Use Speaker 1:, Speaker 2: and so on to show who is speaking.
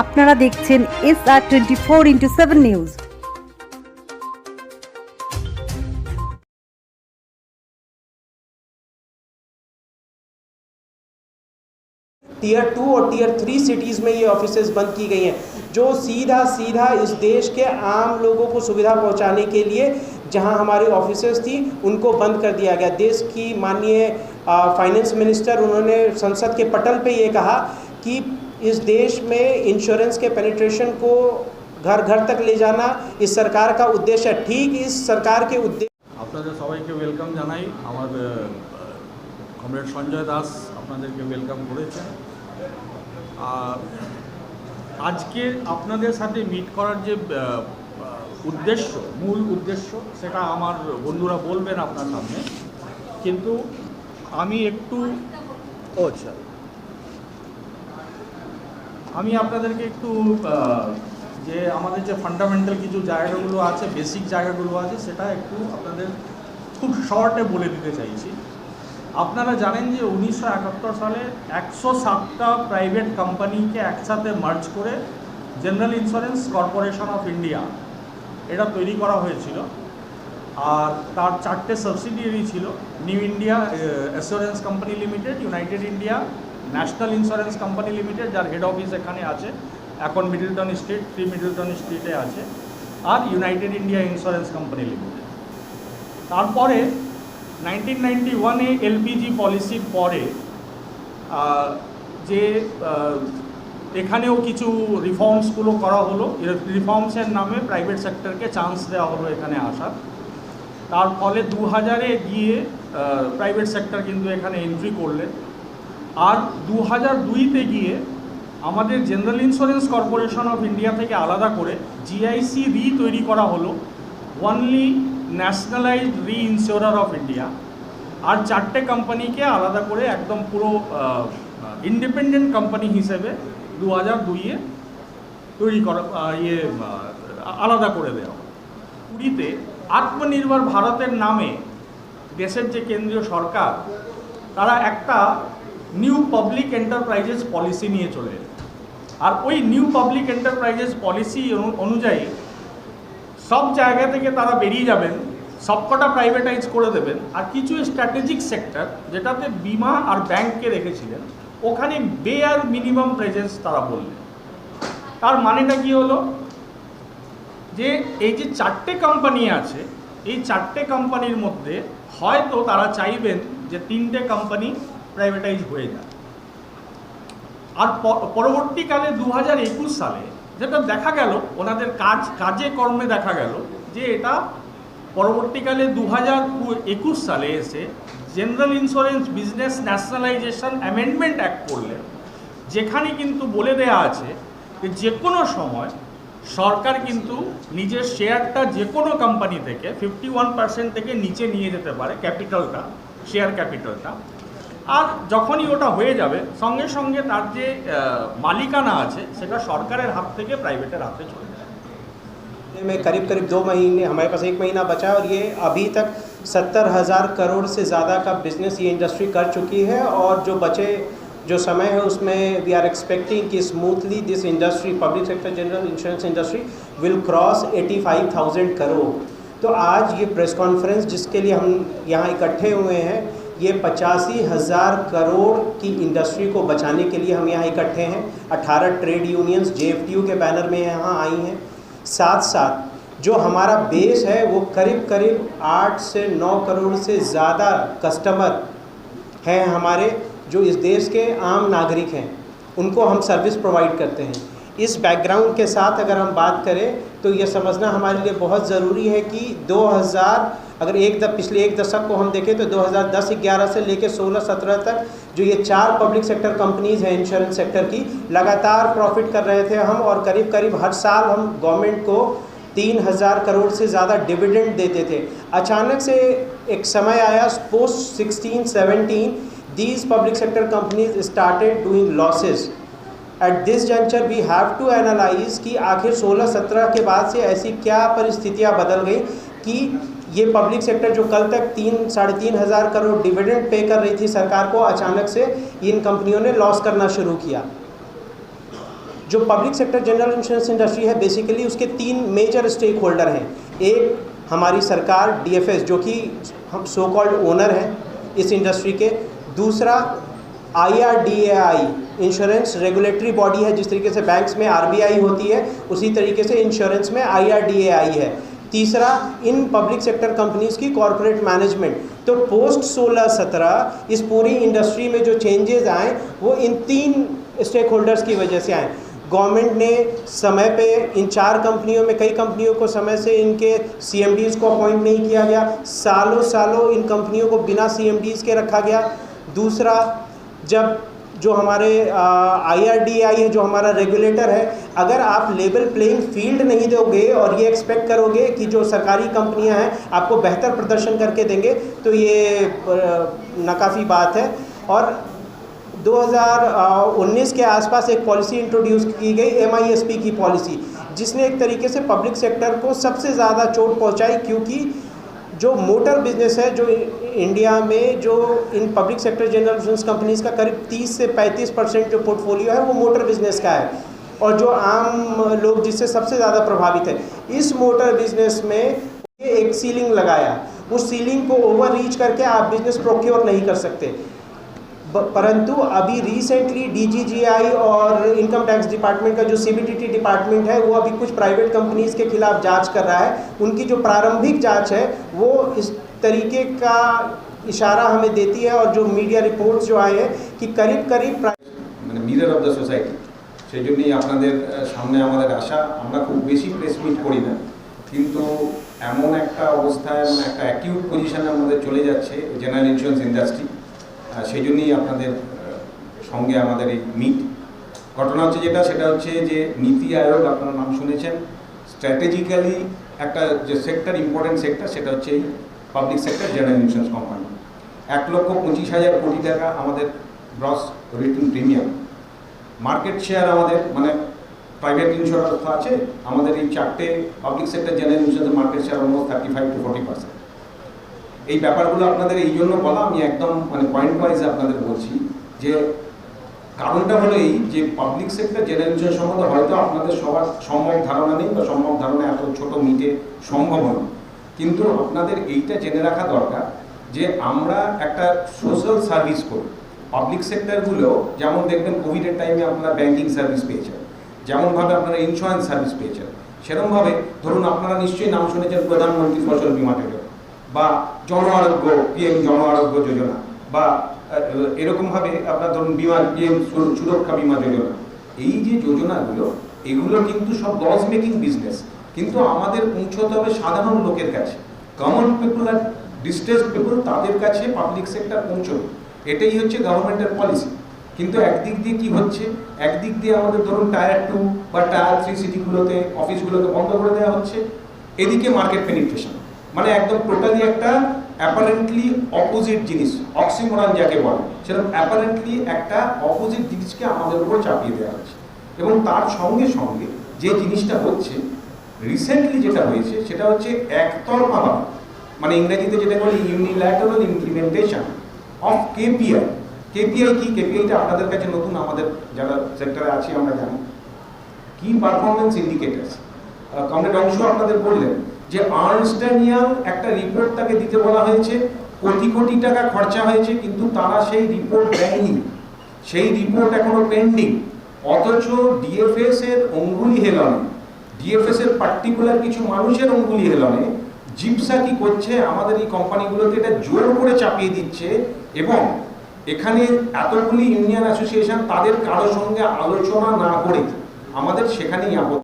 Speaker 1: আপনারা দেখছেন SR24x7 news.
Speaker 2: Tier 2 और टीयर 3 सिटीज़ में ये ऑफिसेज बंद की गई हैं, जो सीधा इस देश के आम लोगों को सुविधा पहुंचाने के लिए जहां हमारी ऑफिसेज थी उनको बंद कर दिया गया। देश की माननीय फाइनेंस मिनिस्टर उन्होंने संसद के पटल पे ये कहा कि इस देश में इंश्योरेंस के पेनिट्रेशन को घर घर तक ले जाना इस सरकार का उद्देश्य है। ठीक इस सरकार के उद्देश्य
Speaker 3: আপনাদের সবাইকে ওয়েলকাম জানাই। আমার কমরেড সঞ্জয় দাস আপনাদেরকে ওয়েলকাম করেছেন। আজকে আপনাদের সাথে মিট করার যে উদ্দেশ্য, মূল উদ্দেশ্য, সেটা আমার বন্ধুরা বলবেন আপনার সামনে, কিন্তু আমি আপনাদেরকে একটু যে আমাদের যে ফান্ডামেন্টাল কিছু জায়গাগুলো আছে, বেসিক জায়গাগুলো আছে, সেটা একটু আপনাদের খুব শর্টে বলে দিতে চাইছি। আপনারা জানেন যে 1971 সালে 107টা প্রাইভেট কোম্পানিকে একসাথে মার্জ করে general insurance corporation of India এটা তৈরি করা হয়েছিল। আর তার 4টে সাবসিডিয়ারি ছিল: new India assurance company limited, united India national insurance company limited, যার হেড অফিস এখানে আছে, এখন মিডলটন স্ট্রিট, 3 মিডলটন স্ট্রিটে আছে, আর united India insurance company limited. তারপরে 1991-এ এলপিজি পলিসির পরে যে এখানেও কিছু রিফর্মসগুলো করা হলো। রিফর্মসের নামে প্রাইভেট সেক্টরকে চান্স দেওয়া হলো এখানে আসার। তার ফলে 2000-এ গিয়ে প্রাইভেট সেক্টর কিন্তু এখানে এন্ট্রি করলেন। আর 2002-তে গিয়ে আমাদের general insurance corporation of India থেকে আলাদা করে জিআইসি রি তৈরি করা হলো, ওনলি ন্যাশনালাইজড রি ইন্স্যুরার অফ ইন্ডিয়া। আর 4টে কোম্পানিকে আলাদা করে একদম পুরো ইন্ডিপেন্ডেন্ট কোম্পানি হিসেবে 2002-এ তৈরি করা আলাদা করে দেওয়া। 20-তে আত্মনির্ভর ভারতের নামে দেশের যে কেন্দ্রীয় সরকার, তারা একটা নিউ পাবলিক এন্টারপ্রাইজেস পলিসি নিয়ে চলে এলো। আর ওই নিউ পাবলিক এন্টারপ্রাইজেস পলিসি অনুযায়ী সব জায়গা থেকে তারা বেরিয়ে যাবেন, সবকটা প্রাইভেটাইজ করে দেবেন, আর কিছু স্ট্র্যাটেজিক সেক্টর যেটাতে বিমা আর ব্যাংককে রেখেছিলেন ওখানে বেয়ার মিনিমাম প্রেজেন্স তারা বললেন। তার মানেটা কি হলো, যে এই যে 4টে কোম্পানি আছে, এই 4টে কোম্পানির মধ্যে হয়তো তারা চাইবেন যে 3টে কোম্পানি প্রাইভেটাইজ হয়ে যায়। আর পরবর্তীকালে 2021 সালে যেটা দেখা গেল, ওনাদের কাজে কর্মে দেখা গেল যে এটা পরবর্তীকালে 2021 সালে এসে general insurance business nationalisation amendment act করলেন, যেখানে কিন্তু বলে দেয়া আছে যে কোনো সময় সরকার কিন্তু নিজের শেয়ারটা যে কোনো কোম্পানি থেকে 51% থেকে নিচে নিয়ে যেতে পারে, ক্যাপিটালটা, শেয়ার ক্যাপিটালটা। আর যখনই ওটা হয়ে যাবে, সঙ্গে সঙ্গে তার যে মালিকানা আছে সেটা সরকারের হাত থেকে প্রাইভেটের হাতে চলে যায়।
Speaker 2: में करीब 2 महीने, हमारे पास 1 महीना बचा है और ये अभी तक 70,000 करोड़ से ज़्यादा का बिजनेस ये इंडस्ट्री कर चुकी है। और जो समय है उसमें वी आर एक्सपेक्टिंग कि smoothly this industry, public sector general insurance industry will cross 85,000 crore. तो आज ये प्रेस कॉन्फ्रेंस जिसके लिए हम यहाँ इकट्ठे हुए हैं, ये 85,000 करोड़ की इंडस्ट्री को बचाने के लिए हम यहाँ इकट्ठे हैं। 18 ट्रेड यूनियंस JFTU के बैनर में यहाँ आई हैं। साथ साथ जो हमारा बेस है वो करीब 8 से 9 करोड़ से ज़्यादा कस्टमर हैं हमारे, जो इस देश के आम नागरिक हैं, उनको हम सर्विस प्रोवाइड करते हैं। इस बैकग्राउंड के साथ अगर हम बात करें तो ये समझना हमारे लिए बहुत ज़रूरी है कि 2000 अगर पिछले एक दशक को हम देखें तो 2010-11 से लेकर 16-17 तक जो ये 4 पब्लिक सेक्टर कंपनीज़ हैं इंश्योरेंस सेक्टर की, लगातार प्रॉफिट कर रहे थे हम, और करीब हर साल हम गवर्नमेंट को 3,000 करोड़ से ज़्यादा डिविडेंड देते थे। अचानक से एक समय आया post 16-17, these public sector companies started doing losses. At this juncture we have to analyze कि आखिर 16-17 के बाद से ऐसी क्या परिस्थितियाँ बदल गई कि ये पब्लिक सेक्टर जो कल तक 3-3.5 करोड़ डिविडेंड पे कर रही थी सरकार को, अचानक से इन कंपनियों ने लॉस करना शुरू किया। जो public sector general insurance industry है बेसिकली उसके 3 मेजर स्टेक होल्डर हैं। एक हमारी सरकार DFS जो कि हम सो कॉल्ड ओनर हैं इस इंडस्ट्री के। दूसरा IRDAI इंश्योरेंस रेगुलेटरी बॉडी है, जिस तरीके से बैंक्स में RBI होती है उसी तरीके से इंश्योरेंस में IRDAI है। तीसरा इन पब्लिक सेक्टर कंपनीज़ की कॉरपोरेट मैनेजमेंट। तो पोस्ट 16-17 इस पूरी इंडस्ट्री में जो चेंजेस आए वो इन 3 स्टेक होल्डर्स की वजह से आए। गवर्नमेंट ने समय पे इन 4 कंपनियों में कई कंपनियों को समय से इनके CMDs को अपॉइंट नहीं किया गया, सालों सालों इन कंपनियों को बिना CMDs के रखा गया। दूसरा, जब जो हमारे IRDAI है जो हमारा रेगुलेटर है, अगर आप लेवल प्लेइंग फील्ड नहीं दोगे और ये एक्सपेक्ट करोगे कि जो सरकारी कंपनियां हैं आपको बेहतर प्रदर्शन करके देंगे तो ये नाकाफ़ी बात है। और 2019 के आसपास एक पॉलिसी इंट्रोड्यूस की गई MISP की पॉलिसी, जिसने एक तरीके से पब्लिक सेक्टर को सबसे ज़्यादा चोट पहुंचाई, क्योंकि जो मोटर बिजनेस है जो इंडिया में जो in public sector general insurance companies का करीब 30 से 35% जो पोर्टफोलियो है वो मोटर बिजनेस का है, और जो आम लोग जिससे सबसे ज़्यादा प्रभावित है। इस मोटर बिजनेस में ये एक सीलिंग लगाया, उस सीलिंग को ओवर रीच करके आप बिजनेस प्रोक्योर नहीं कर सकते। परंतु अभी रिसेंटली DGGI और इनकम टैक्स डिपार्टमेंट का जो CBDT डिपार्टमेंट है वो अभी कुछ प्राइवेट कंपनीज़ के खिलाफ जांच कर रहा है। उनकी जो प्रारंभिक जांच है वो इस तरीके का इशारा हमें देती है, और जो मीडिया रिपोर्ट्स जो आए हैं कि करीब
Speaker 4: মানে মিরর অফ দ্য সোসাইটি, সেই জন্যই আপনাদের সামনে আমাদের আশা। আমরা খুব বেশি প্রেস মিট করি না, কিন্তু এমন একটা অবস্থায় মানে একটা অ্যাকিউট পজিশনে আমাদের চলে যাচ্ছে জেনারেল ইন্স্যুরেন্স ইন্ডাস্ট্রি, সেই জন্যই আপনাদের সঙ্গে আমাদের এই মিট। ঘটনা হচ্ছে সেটা হচ্ছে যে নীতি আয়োগ, আপনার নাম শুনেছেন, স্ট্র্যাটেজিক্যালি একটা যে সেক্টর ইম্পর্টেন্ট সেক্টর সেটা হচ্ছে এই public sector general insurance company. 1,25,000 কোটি টাকা আমাদের gross written premium. Market share আমাদের মানে প্রাইভেট ইন্স্যুরেন্স তো আছে, আমাদের এই 4টে পাবলিক সেক্টর জেনারেল ইন্স্যুরেন্সের মার্কেট শেয়ার অলমোস্ট 35 to 40%। এই ব্যাপারগুলো আপনাদের এই জন্য বলা, আমি একদম মানে পয়েন্ট ওয়াইজ আপনাদের বলছি যে কারণটা হলো এই যে পাবলিক সেক্টর জেনারেল ইন্স্যুরেন্স সম্বন্ধে হয়তো আপনাদের সবার সম্যক ধারণা নেই বা সম্যক ধারণা এত ছোট মিটে সম্ভব নয়, কিন্তু আপনাদের এইটা জেনে রাখা দরকার যে আমরা একটা সোশ্যাল সার্ভিস করি। পাবলিক সেক্টরগুলো যেমন দেখবেন কোভিডের টাইমে আপনারা ব্যাংকিং সার্ভিস পেয়েছেন, যেমনভাবে আপনারা ইন্স্যুরেন্স সার্ভিস পেয়েছেন, সেরকমভাবে ধরুন আপনারা নিশ্চয়ই নাম শুনেছেন প্রধানমন্ত্রী ফসল বীমা যোজনা বা জন আরোগ্য PM জন আরোগ্য যোজনা, বা এরকমভাবে আপনার ধরুন বিমা PM সুরক্ষা বীমা যোজনা। এই যে যোজনাগুলো এগুলো কিন্তু সব লস মেকিং বিজনেস, কিন্তু আমাদের পৌঁছতে হবে সাধারণ লোকের কাছে, কমন পিপল আর ডিস্ট্রেস পিপল, তাদের কাছে পাবলিক সেক্টর পৌঁছবে। এটাই হচ্ছে গভর্নমেন্টের পলিসি। কিন্তু একদিক দিয়ে কি হচ্ছে, একদিক দিয়ে আমাদের ধরুন টায়ার 2 বা টায়ার 3 সিটিগুলোতে অফিসগুলোকে বন্ধ করে দেওয়া হচ্ছে, এদিকে মার্কেট পেনিট্রেশন, মানে একদম টোটালি একটা অ্যাপারেন্টলি অপোজিট জিনিস, অক্সিমোরন যাকে বলে, সেরকম অ্যাপারেন্টলি একটা অপোজিট জিনিসকে আমাদের উপর চাপিয়ে দেওয়া হচ্ছে। এবং তার সঙ্গে সঙ্গে যে জিনিসটা হচ্ছে রিসেন্টলি যেটা হয়েছে সেটা হচ্ছে একতরফা, মানে ইংরেজিতে যেটা বলে unilateral implementation of KPI। KPI কি? KPIটা আপনাদের কাছে নতুন, আমাদের যারা সেক্টরে আছি আমরা জানি। কি পারফরমেন্স ইন্ডিকেটরস, কমরেড অংশ আপনাদের বললেন যে আর্নস্ট অ্যান্ড ইয়াং একটা রিপোর্ট তাকে দিতে বলা হয়েছে, কোটি কোটি টাকা খরচা হয়েছে, কিন্তু তারা সেই রিপোর্ট দেয়নি, সেই রিপোর্ট এখনো পেন্ডিং। অথচ DFS এর অঙ্গুলি হেলনে, DFS এর পার্টিকুলার কিছু মানুষের অঙ্গুলি হেলনে জিপসা কি করছে, আমাদের এই কোম্পানিগুলোকে এটা জোর করে চাপিয়ে দিচ্ছে। এবং এখানে এতগুলি ইউনিয়ন অ্যাসোসিয়েশন তাদের কারোর সঙ্গে আলোচনা না করে আমাদের সেখানেই আপত্তি।